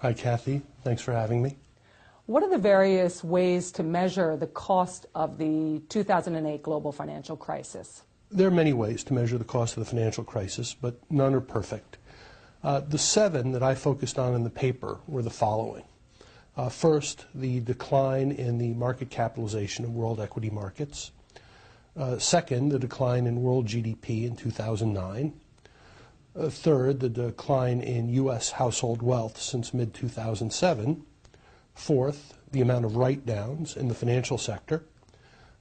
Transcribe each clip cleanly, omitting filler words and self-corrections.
Hi, Kathy. Thanks for having me. What are the various ways to measure the cost of the 2008 global financial crisis? There are many ways to measure the cost of the financial crisis, but none are perfect. The 7 that I focused on in the paper were the following. First, the decline in the market capitalization of world equity markets. Second, the decline in world GDP in 2009. Third, the decline in U.S. household wealth since mid-2007. Fourth, the amount of write-downs in the financial sector.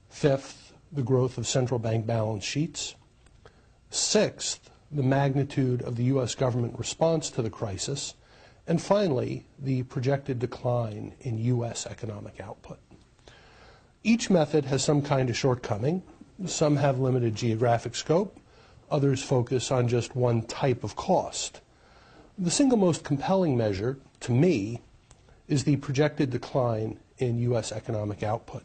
Fifth, the growth of central bank balance sheets. Sixth, the magnitude of the U.S. government response to the crisis. And finally, the projected decline in U.S. economic output. Each method has some kind of shortcoming. Some have limited geographic scope. Others focus on just one type of cost. The single most compelling measure, to me, is the projected decline in U.S. economic output.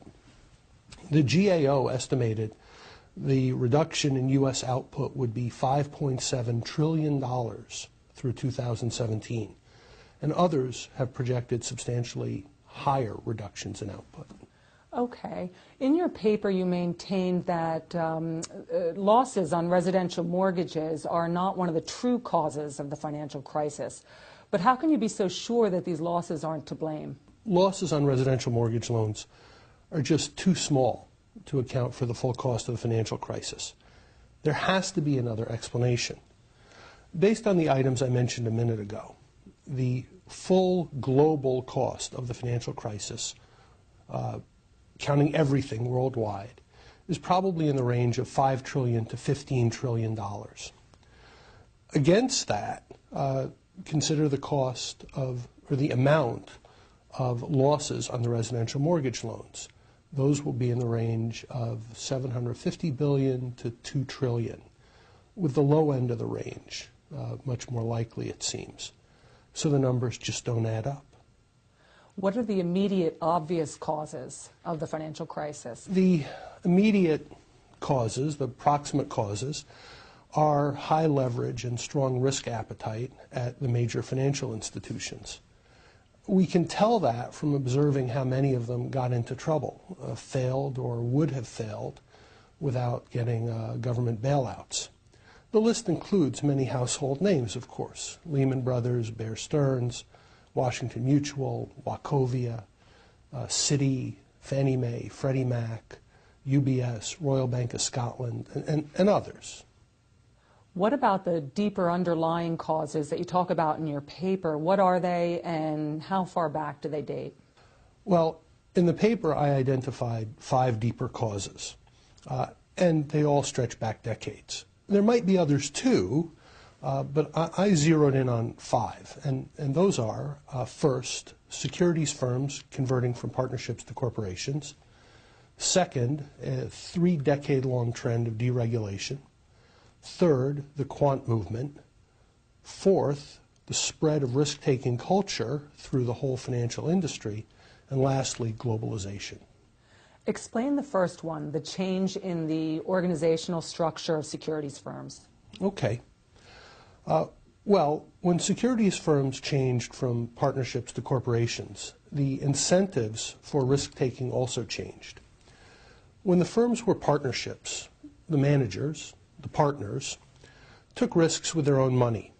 The GAO estimated the reduction in U.S. output would be $5.7 trillion through 2017, and others have projected substantially higher reductions in output. Okay. In your paper, you maintained that losses on residential mortgages are not one of the true causes of the financial crisis. But how can you be so sure that these losses aren't to blame? Losses on residential mortgage loans are just too small to account for the full cost of the financial crisis. There has to be another explanation. Based on the items I mentioned a minute ago, the full global cost of the financial crisis, counting everything worldwide, is probably in the range of $5 trillion to $15 trillion. Against that, consider the cost of, or the amount of losses on the residential mortgage loans. Those will be in the range of $750 billion to $2 trillion, with the low end of the range much more likely, it seems. So the numbers just don't add up. What are the immediate obvious causes of the financial crisis? The immediate causes, the proximate causes, are high leverage and strong risk appetite at the major financial institutions. We can tell that from observing how many of them got into trouble, failed or would have failed without getting government bailouts. The list includes many household names, of course: Lehman Brothers, Bear Stearns, Washington Mutual, Wachovia, Citi, Fannie Mae, Freddie Mac, UBS, Royal Bank of Scotland, and others. What about the deeper underlying causes that you talk about in your paper? What are they, and how far back do they date? Well, in the paper I identified 5 deeper causes, and they all stretch back decades. There might be others too, but I zeroed in on 5, and those are, first, securities firms converting from partnerships to corporations. Second, a 3-decade-long trend of deregulation. Third, the quant movement. Fourth, the spread of risk-taking culture through the whole financial industry. And lastly, globalization. Explain the first one, the change in the organizational structure of securities firms. Okay. Well, when securities firms changed from partnerships to corporations, the incentives for risk-taking also changed. When the firms were partnerships, the managers, the partners, took risks with their own money.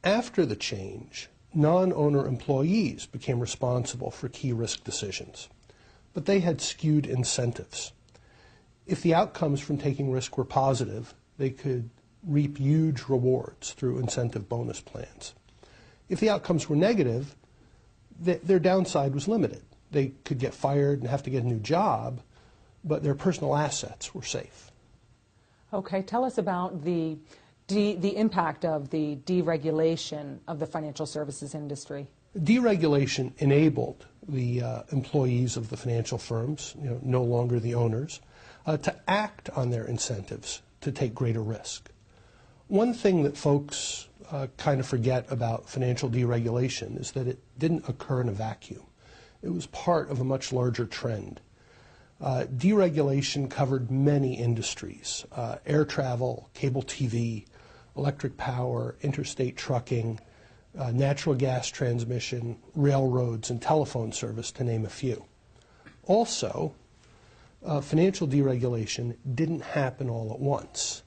After the change, non-owner employees became responsible for key risk decisions, but they had skewed incentives. If the outcomes from taking risk were positive, they could reap huge rewards through incentive bonus plans. If the outcomes were negative, their downside was limited. They could get fired and have to get a new job, but their personal assets were safe. Okay, tell us about the impact of the deregulation of the financial services industry. Deregulation enabled the employees of the financial firms, no longer the owners, to act on their incentives to take greater risk. One thing that folks kind of forget about financial deregulation is that it didn't occur in a vacuum. It was part of a much larger trend. Deregulation covered many industries: air travel, cable TV, electric power, interstate trucking, natural gas transmission, railroads, and telephone service, to name a few. Also, financial deregulation didn't happen all at once.